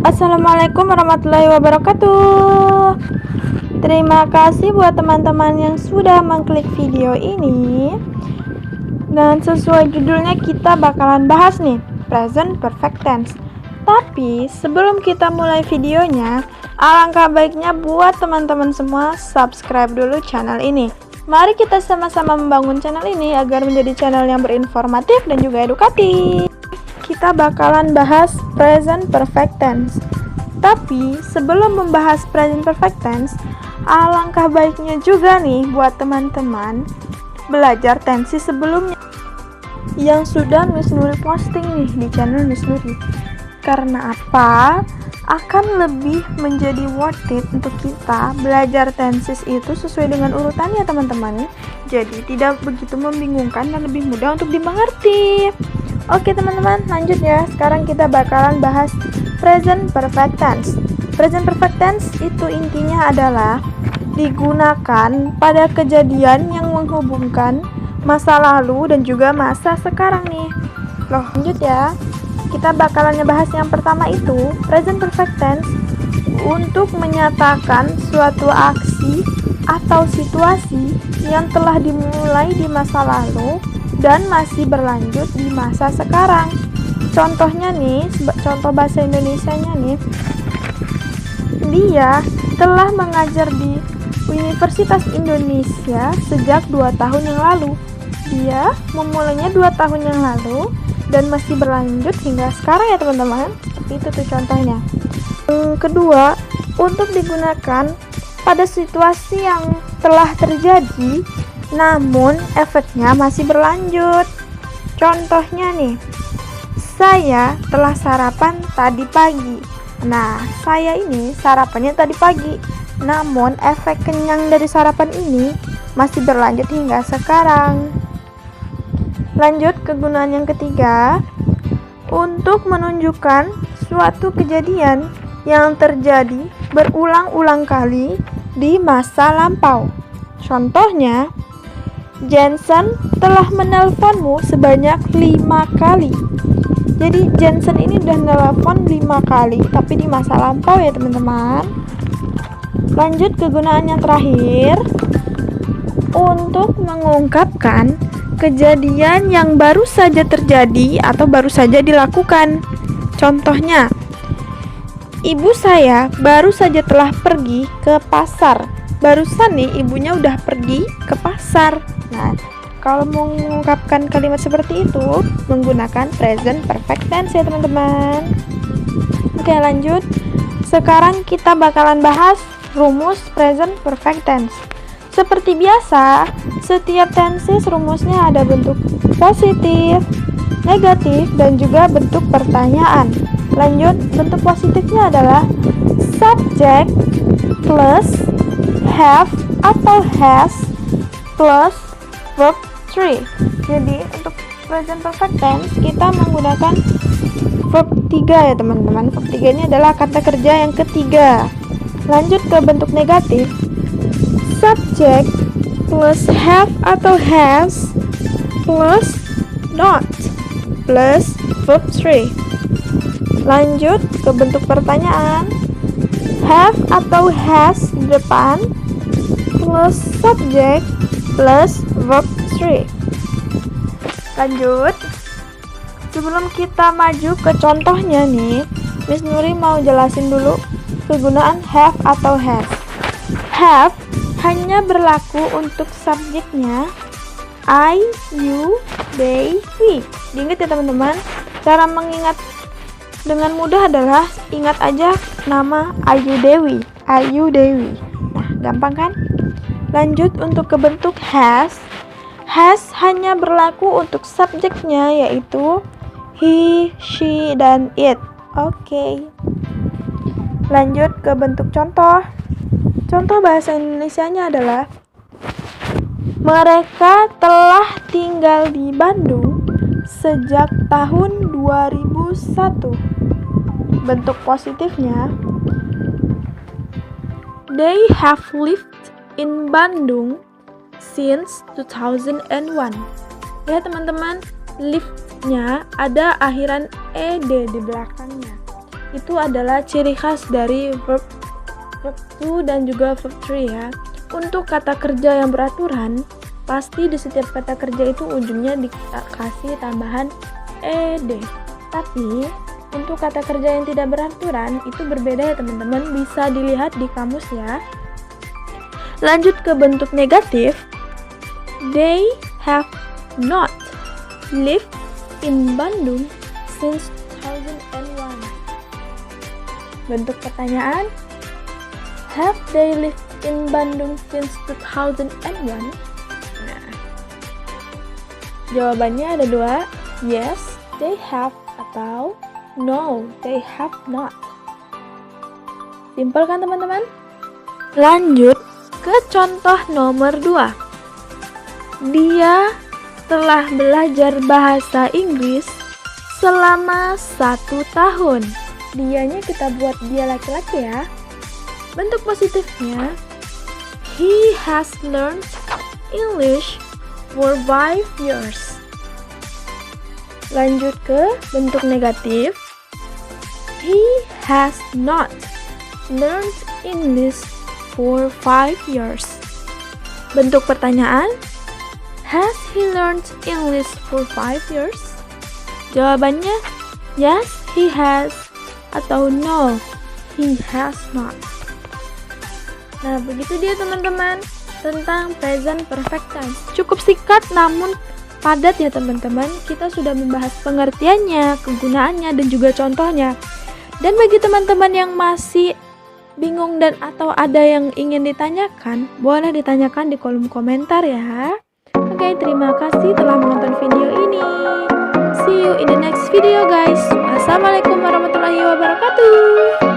Assalamualaikum warahmatullahi wabarakatuh. Terima kasih buat teman-teman yang sudah mengklik video ini. Dan sesuai judulnya kita bakalan bahas nih, present perfect tense. Tapi sebelum kita mulai videonya, alangkah baiknya buat teman-teman semua subscribe dulu channel ini. Mari kita sama-sama membangun channel ini agar menjadi channel yang berinformatif dan juga edukatif. Kita bakalan bahas present perfect tense. Tapi sebelum membahas present perfect tense, alangkah baiknya juga nih buat teman-teman belajar tensi sebelumnya yang sudah Miss Nuri posting nih di channel Miss Nuri. Karena apa? Akan lebih menjadi worth it untuk kita belajar tenses itu sesuai dengan urutannya teman-teman. Jadi tidak begitu membingungkan dan lebih mudah untuk dimengerti. Oke teman-teman, lanjut ya. Sekarang kita bakalan bahas present perfect tense. Present perfect tense itu intinya adalah digunakan pada kejadian yang menghubungkan masa lalu dan juga masa sekarang nih. Loh, lanjut ya. Kita bakalan ngebahas yang pertama itu present perfect tense untuk menyatakan suatu aksi atau situasi yang telah dimulai di masa lalu dan masih berlanjut di masa sekarang. Contohnya nih, contoh bahasa Indonesianya nih, dia telah mengajar di Universitas Indonesia sejak 2 tahun yang lalu. Dia memulainya 2 tahun yang lalu dan masih berlanjut hingga sekarang ya teman-teman. Itu tuh contohnya. Yang kedua, untuk digunakan pada situasi yang telah terjadi namun efeknya masih berlanjut. Contohnya nih, saya telah sarapan tadi pagi. Nah, saya ini sarapannya tadi pagi, namun efek kenyang dari sarapan ini masih berlanjut hingga sekarang. Lanjut, kegunaan yang ketiga, untuk menunjukkan suatu kejadian yang terjadi berulang-ulang kali di masa lampau. Contohnya, Jensen telah menelponmu sebanyak 5 kali. Jadi Jensen ini udah nelpon 5 kali, tapi di masa lampau ya teman-teman. Lanjut, kegunaan yang terakhir, untuk mengungkapkan kejadian yang baru saja terjadi atau baru saja dilakukan. Contohnya, ibu saya baru saja telah pergi ke pasar. Barusan nih ibunya udah pergi ke pasar. Nah, kalau mengungkapkan kalimat seperti itu menggunakan present perfect tense ya teman-teman. Oke, lanjut. Sekarang kita bakalan bahas rumus present perfect tense. Seperti biasa, setiap tenses rumusnya ada bentuk positif, negatif, dan juga bentuk pertanyaan. Lanjut, bentuk positifnya adalah subject plus have atau has plus verb 3. Jadi untuk present perfect tense kita menggunakan verb 3 ya teman-teman. Verb 3 ini adalah kata kerja yang ketiga. Lanjut ke bentuk negatif, subject plus have atau has plus not plus verb 3. Lanjut ke bentuk pertanyaan, have atau has di depan plus subject plus verb 3. Lanjut, sebelum kita maju ke contohnya nih, Miss Nuri mau jelasin dulu kegunaan have atau has. Have hanya berlaku untuk subjeknya I, you, they, we. Diingat ya teman-teman. Cara mengingat dengan mudah adalah ingat aja nama Ayu Dewi. Ayu Dewi. Nah, gampang kan? Lanjut untuk ke bentuk has. Has hanya berlaku untuk subjeknya yaitu he, she, dan it. Oke. Lanjut ke bentuk contoh. Contoh bahasa Indonesianya adalah mereka telah tinggal di Bandung sejak tahun 2001. Bentuk positifnya, they have lived in Bandung since 2001. Ya teman-teman, live-nya ada akhiran ed di belakangnya. itu adalah ciri khas dari verb to dan juga verb 3 ya. Untuk kata kerja yang beraturan, pasti di setiap kata kerja itu ujungnya dikasih tambahan ed. Tapi untuk kata kerja yang tidak beraturan itu berbeda ya teman-teman, bisa dilihat di kamus ya. Lanjut ke bentuk negatif. They have not lived in Bandung since 2001. Bentuk pertanyaan, have they lived in Bandung since 2001? Nah, jawabannya ada dua, yes, they have, atau no, they have not. Simpel kan teman-teman? Lanjut ke contoh nomor 2. Dia telah belajar bahasa Inggris selama 1 tahun. Dianya kita buat dia laki-laki ya. Bentuk positifnya, he has learned English for 5 years. Lanjut ke bentuk negatif, he has not learned English for 5 years. Bentuk pertanyaan, has he learned English for 5 years? Jawabannya, yes, he has, atau no, he has not. Nah, begitu dia teman-teman tentang present perfect tense. Cukup singkat namun padat ya teman-teman. Kita sudah membahas pengertiannya, kegunaannya, dan juga contohnya. Dan bagi teman-teman yang masih bingung dan atau ada yang ingin ditanyakan, boleh ditanyakan di kolom komentar ya. Oke, terima kasih telah menonton video ini. See you in the next video guys. Assalamualaikum warahmatullahi wabarakatuh.